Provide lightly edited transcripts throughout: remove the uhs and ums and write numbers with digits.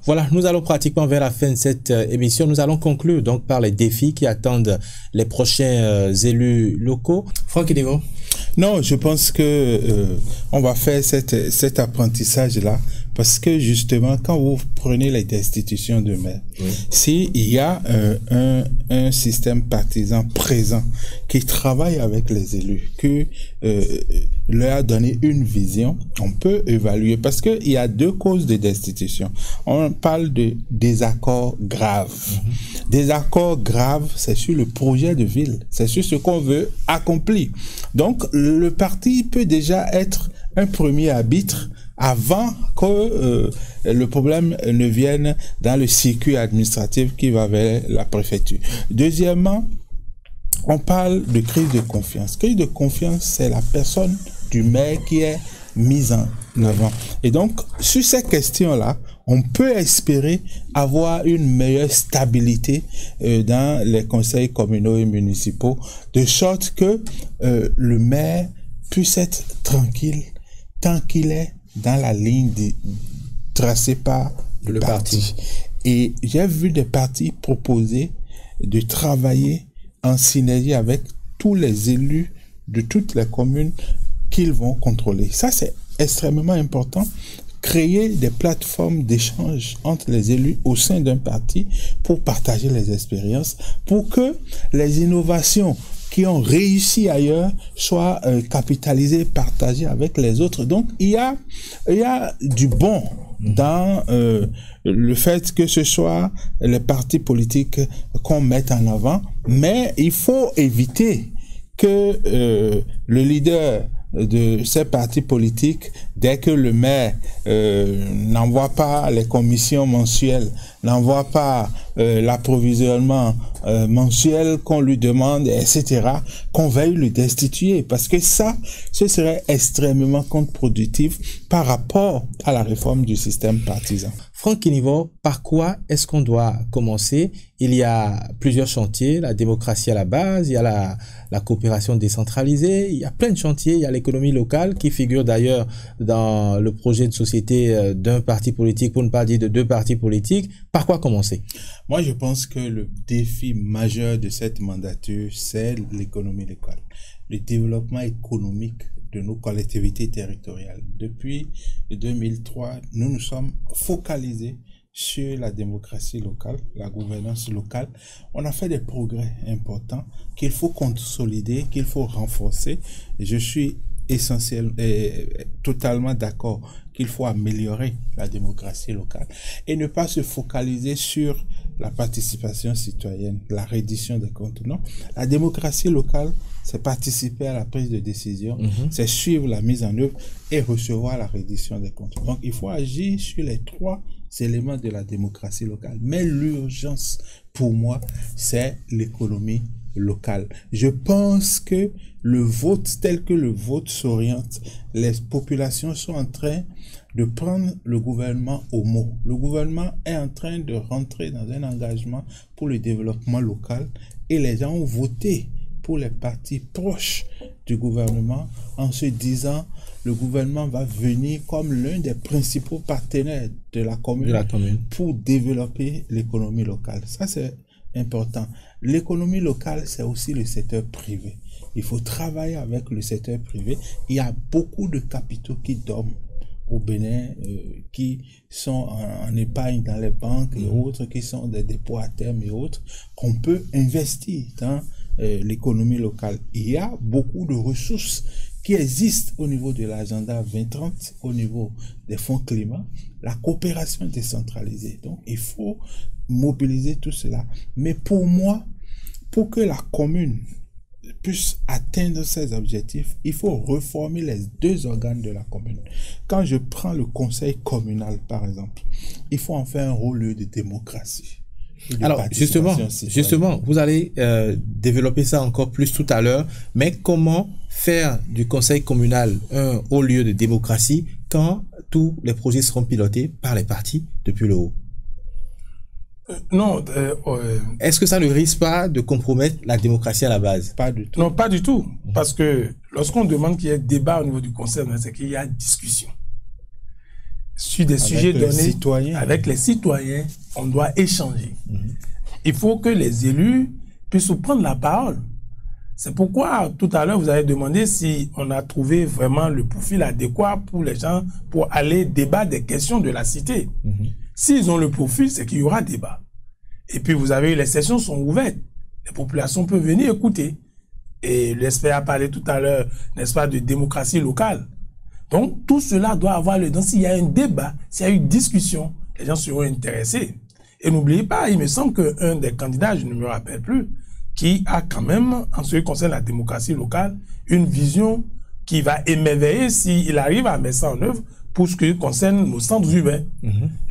Voilà, nous allons pratiquement vers la fin de cette émission. Nous allons conclure donc par les défis qui attendent les prochains élus locaux. Franck Kinivo. Non, je pense que on va faire cet apprentissage-là parce que justement, quand vous prenez les destitutions de maire, s'il y a un système partisan présent qui travaille avec les élus, qui leur a donné une vision, on peut évaluer parce qu'il y a deux causes de destitution. On parle de désaccords graves. Désaccords graves, c'est sur le projet de ville, c'est sur ce qu'on veut accomplir. Donc, le parti peut déjà être un premier arbitre avant que le problème ne vienne dans le circuit administratif qui va vers la préfecture. Deuxièmement, on parle de crise de confiance. Crise de confiance, c'est la personne du maire qui est mise en avant. Et donc, sur ces questions-là, on peut espérer avoir une meilleure stabilité dans les conseils communaux et municipaux, de sorte que le maire puisse être tranquille tant qu'il est dans la ligne tracée par le parti. Et j'ai vu des partis proposer de travailler en synergie avec tous les élus de toutes les communes qu'ils vont contrôler. Ça, c'est extrêmement important. Créer des plateformes d'échange entre les élus au sein d'un parti pour partager les expériences, pour que les innovations qui ont réussi ailleurs soient capitalisées, partagées avec les autres. Donc, il y a du bon dans le fait que ce soit les partis politiques qu'on mette en avant, mais il faut éviter que le leader de ces partis politiques, dès que le maire n'envoie pas les commissions mensuelles, n'envoie pas l'approvisionnement mensuel qu'on lui demande, etc., qu'on veuille le destituer. Parce que ça, ce serait extrêmement contre-productif par rapport à la réforme du système partisan. Franck Kinivo, par quoi est-ce qu'on doit commencer? Il y a plusieurs chantiers, la démocratie à la base, il y a la coopération décentralisée, il y a plein de chantiers, il y a l'économie locale qui figure d'ailleurs dans le projet de société d'un parti politique, pour ne pas dire de deux partis politiques. Par quoi commencer? Moi, je pense que le défi majeur de cette mandature, c'est l'économie locale, le développement économique de nos collectivités territoriales. Depuis 2003, nous nous sommes focalisés sur la démocratie locale, la gouvernance locale. On a fait des progrès importants qu'il faut consolider, qu'il faut renforcer. Je suis totalement d'accord qu'il faut améliorer la démocratie locale et ne pas se focaliser sur la participation citoyenne, la reddition des comptes. Non, la démocratie locale, c'est participer à la prise de décision, c'est suivre la mise en œuvre et recevoir la reddition des comptes. Donc, il faut agir sur les trois éléments de la démocratie locale. Mais l'urgence, pour moi, c'est l'économie locale. Je pense que le vote, tel que le vote s'oriente, les populations sont en train de prendre le gouvernement au mot. Le gouvernement est en train de rentrer dans un engagement pour le développement local et les gens ont voté pour les partis proches du gouvernement en se disant le gouvernement va venir comme l'un des principaux partenaires de la commune pour développer l'économie locale. Ça, c'est important. L'économie locale, c'est aussi le secteur privé. Il faut travailler avec le secteur privé. Il y a beaucoup de capitaux qui dorment au Bénin, qui sont en épargne dans les banques et autres, qui sont des dépôts à terme et autres, qu'on peut investir dans l'économie locale. Il y a beaucoup de ressources qui existent au niveau de l'agenda 2030, au niveau des fonds climat, la coopération décentralisée. Donc, il faut mobiliser tout cela. Mais pour moi, pour que la commune puisse atteindre ses objectifs, il faut reformer les deux organes de la commune. Quand je prends le conseil communal, par exemple, il faut en faire un rôle de démocratie. Alors, justement, vous allez développer ça encore plus tout à l'heure, mais comment faire du conseil communal un haut lieu de démocratie quand tous les projets seront pilotés par les partis depuis le haut? Non. Est-ce que ça ne risque pas de compromettre la démocratie à la base? Pas du tout. Non, pas du tout. Parce que lorsqu'on demande qu'il y ait débat au niveau du conseil, c'est qu'il y a discussion. sur des sujets donnés avec les citoyens, on doit échanger. Il faut que les élus puissent prendre la parole. C'est pourquoi, tout à l'heure, vous avez demandé si on a trouvé vraiment le profil adéquat pour les gens pour aller débattre des questions de la cité. S'ils ont le profil, c'est qu'il y aura débat. Et puis, vous avez les sessions sont ouvertes. Les populations peuvent venir écouter. Et l'expert a parlé tout à l'heure, n'est-ce pas, de démocratie locale. Donc, tout cela doit avoir lieu. Donc, s'il y a un débat, s'il y a une discussion, les gens seront intéressés. Et n'oubliez pas, il me semble qu'un des candidats, je ne me rappelle plus, qui a quand même, en ce qui concerne la démocratie locale, une vision qui va émerveiller s'il arrive à mettre ça en œuvre pour ce qui concerne nos centres urbains.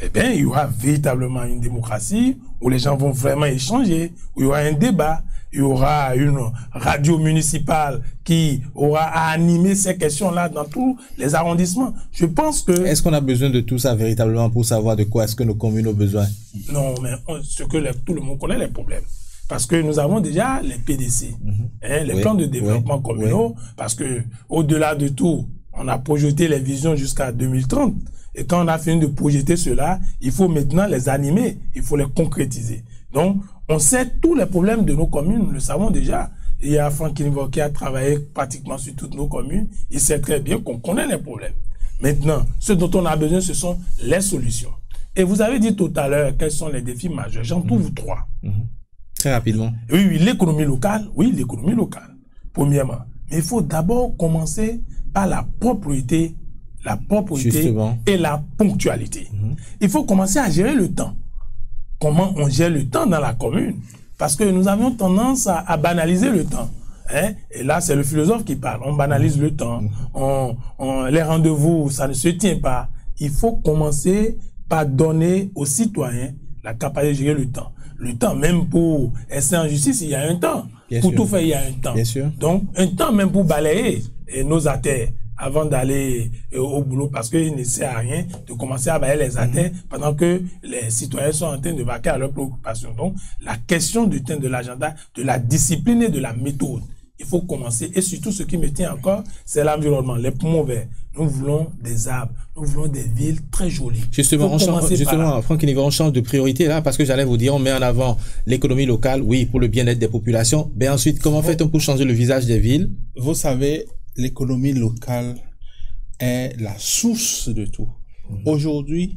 Eh bien, il y aura véritablement une démocratie où les gens vont vraiment échanger, où il y aura un débat, il y aura une radio municipale qui aura à animer ces questions-là dans tous les arrondissements. Je pense que... Est-ce qu'on a besoin de tout ça véritablement pour savoir de quoi est-ce que nos communes ont besoin? Non, mais tout le monde connaît les problèmes. Parce que nous avons déjà les PDC, les plans de développement communaux, parce que au-delà de tout, on a projeté les visions jusqu'à 2030. Et quand on a fini de projeter cela, il faut maintenant les animer, il faut les concrétiser. Donc, on sait tous les problèmes de nos communes, nous le savons déjà. Il y a Franck Nivo qui a travaillé pratiquement sur toutes nos communes. Il sait très bien qu'on connaît les problèmes. Maintenant, ce dont on a besoin, ce sont les solutions. Et vous avez dit tout à l'heure quels sont les défis majeurs. J'en trouve trois. Très rapidement. Oui, l'économie locale. Oui, l'économie locale, premièrement. Mais il faut d'abord commencer par la propriété Justement. Et la ponctualité. Il faut commencer à gérer le temps. Comment on gère le temps dans la commune? Parce que nous avions tendance à banaliser le temps. Et là, c'est le philosophe qui parle. On banalise le temps. Les rendez-vous, ça ne se tient pas. Il faut commencer par donner aux citoyens la capacité de gérer le temps. Le temps, même pour essayer en justice, il y a un temps. Bien pour sûr. Tout faire, il y a un temps. Bien sûr. Donc, un temps même pour balayer nos artères avant d'aller au boulot, parce qu'il ne sert à rien de commencer à balayer les artères pendant que les citoyens sont en train de vaquer à leurs préoccupations. Donc, la question du temps, de l'agenda, de la discipline et de la méthode, il faut commencer. Et surtout, ce qui me tient encore, c'est l'environnement, les poumons verts. Nous voulons des arbres, nous voulons des villes très jolies. Justement, Franck Nivo, on change de priorité là, parce que j'allais vous dire, on met en avant l'économie locale, oui, pour le bien-être des populations. Mais ensuite, comment fait-on pour changer le visage des villes? Vous savez, l'économie locale est la source de tout. Aujourd'hui,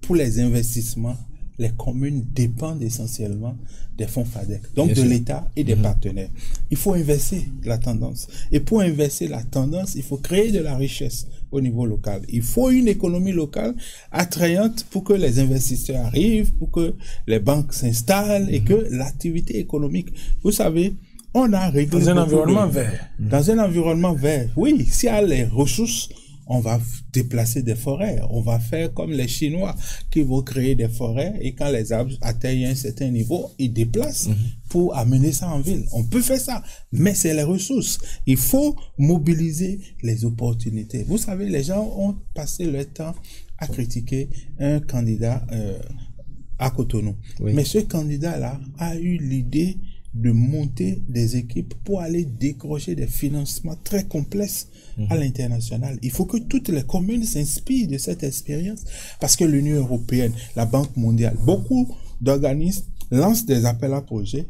pour les investissements, les communes dépendent essentiellement des fonds FADEC, donc de l'État et des partenaires. Il faut inverser la tendance. Et pour inverser la tendance, il faut créer de la richesse au niveau local. Il faut une économie locale attrayante pour que les investisseurs arrivent, pour que les banques s'installent et que l'activité économique, vous savez, on a réglé... Dans un environnement vert. Dans un environnement vert, oui. S'il y a les ressources, on va déplacer des forêts. On va faire comme les Chinois qui vont créer des forêts et quand les arbres atteignent un certain niveau, ils déplacent pour amener ça en ville. On peut faire ça, mais c'est les ressources. Il faut mobiliser les opportunités. Vous savez, les gens ont passé leur temps à critiquer un candidat à Cotonou. Oui. Mais ce candidat-là a eu l'idée de monter des équipes pour aller décrocher des financements très complexes à l'international. Il faut que toutes les communes s'inspirent de cette expérience parce que l'Union européenne, la Banque mondiale, beaucoup d'organismes lancent des appels à projets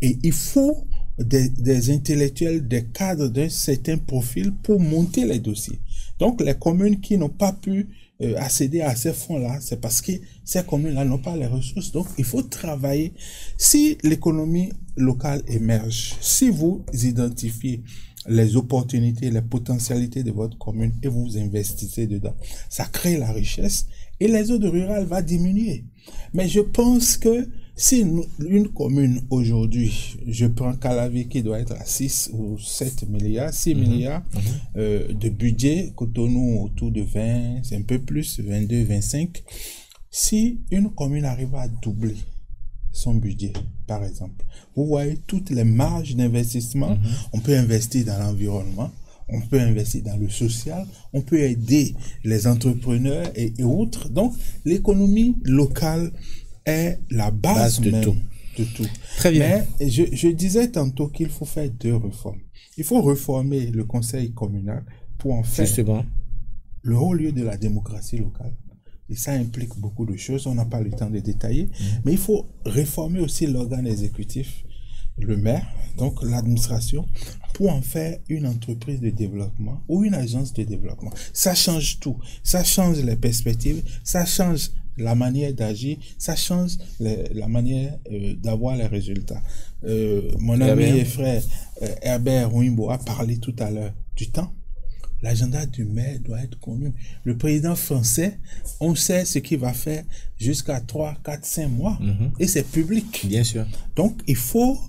et il faut des intellectuels, des cadres d'un certain profil pour monter les dossiers. Donc les communes qui n'ont pas pu accéder à ces fonds-là, c'est parce que ces communes-là n'ont pas les ressources. Donc, il faut travailler. Si l'économie locale émerge, si vous identifiez les opportunités, les potentialités de votre commune et vous investissez dedans, ça crée la richesse et les zones rurales vont diminuer. Mais je pense que si une commune aujourd'hui, je prends Calavi qui doit être à 6 ou 7 milliards, 6 milliards de budget, Cotonou autour de 20, c'est un peu plus, 22, 25. Si une commune arrive à doubler son budget, par exemple, vous voyez toutes les marges d'investissement, on peut investir dans l'environnement, on peut investir dans le social, on peut aider les entrepreneurs et autres. Donc, l'économie locale est la base de tout. Très bien. Mais je disais tantôt qu'il faut faire 2 réformes. Il faut réformer le conseil communal pour en faire le haut lieu de la démocratie locale. Et ça implique beaucoup de choses, on n'a pas le temps de détailler. Mais il faut réformer aussi l'organe exécutif, le maire, donc l'administration, pour en faire une entreprise de développement ou une agence de développement. Ça change tout. Ça change les perspectives, ça change la manière d'agir, ça change la manière d'avoir les résultats. Mon ami et frère Herbert Ouimbo a parlé tout à l'heure du temps. L'agenda du maire doit être connu. Le président français, on sait ce qu'il va faire jusqu'à 3, 4, 5 mois. Et c'est public. Bien sûr. Donc, il faut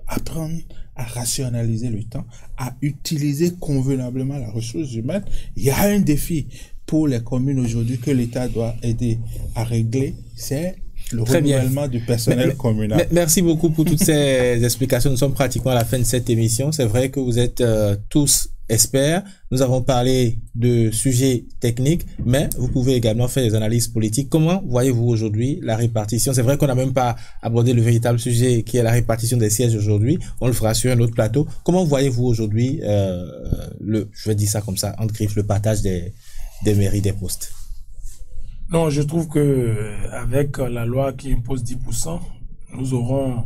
apprendre à rationaliser le temps, à utiliser convenablement la ressource humaine. Il y a un défi pour les communes aujourd'hui que l'État doit aider à régler, c'est le renouvellement du personnel communal. Merci beaucoup pour toutes ces explications. Nous sommes pratiquement à la fin de cette émission. C'est vrai que vous êtes tous experts. Nous avons parlé de sujets techniques, mais vous pouvez également faire des analyses politiques. Comment voyez-vous aujourd'hui la répartition? C'est vrai qu'on n'a même pas abordé le véritable sujet qui est la répartition des sièges aujourd'hui. On le fera sur un autre plateau. Comment voyez-vous aujourd'hui je vais dire ça comme ça, entre griffes, le partage des mairies, des postes? Non, je trouve que avec la loi qui impose 10%, nous aurons...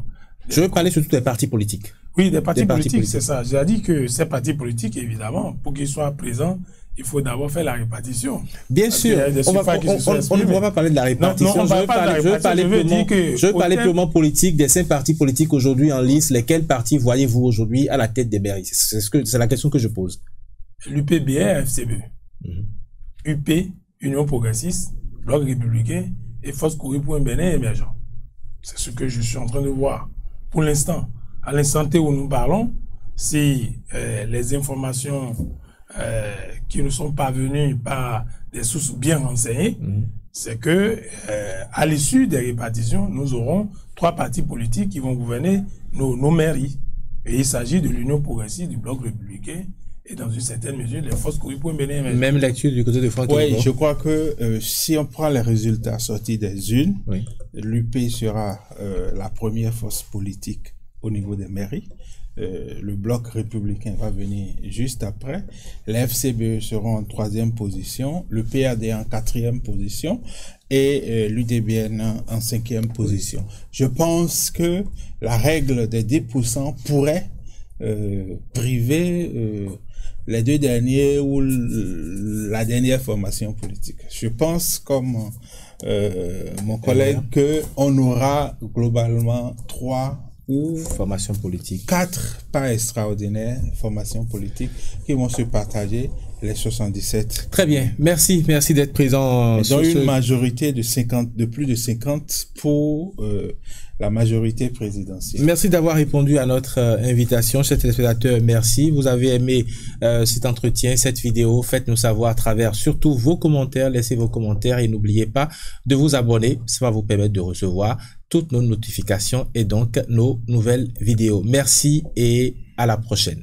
Je veux parler surtout des partis politiques. Oui, des partis politiques, c'est ça. J'ai dit que ces partis politiques, évidemment, pour qu'ils soient présents, il faut d'abord faire la répartition. Bien sûr, on ne va pas parler de la répartition. Non, je veux parler purement politique, des 5 partis politiques aujourd'hui en lice. Lesquels partis voyez-vous aujourd'hui à la tête des mairies? C'est la question que je pose. L'UPBR, FCB. UP, Union progressiste, Bloc républicain et Force Courir pour un Bénin émergent. C'est ce que je suis en train de voir pour l'instant. À l'instant T où nous parlons, si les informations qui nous sont parvenues par des sources bien renseignées, c'est que à l'issue des répartitions, nous aurons 3 partis politiques qui vont gouverner nos mairies. Et il s'agit de l'Union progressiste, du Bloc républicain et dans une certaine mesure, les Forces Courir pour un Bénin émergent. Même lecture du côté de Franck. Oui, je crois que si on prend les résultats sortis des urnes, l'UP sera la première force politique au niveau des mairies. Le Bloc républicain va venir juste après. Les FCBE seront en 3e position, le PAD en 4e position et l'UDBN en 5e position. Je pense que la règle des 10% pourrait priver les 2 derniers ou la dernière formation politique. Je pense, comme mon collègue, qu'on aura globalement 3 ou formations politiques, 4 pas extraordinaires formations politiques qui vont se partager les 77. Très bien, merci d'être présent. Dans une majorité de plus de 50 pour la majorité présidentielle. Merci d'avoir répondu à notre invitation, chers téléspectateurs. Merci. Vous avez aimé cet entretien, cette vidéo. Faites-nous savoir à travers surtout vos commentaires. Laissez vos commentaires et n'oubliez pas de vous abonner. Ça va vous permettre de recevoir toutes nos notifications et donc nos nouvelles vidéos. Merci et à la prochaine.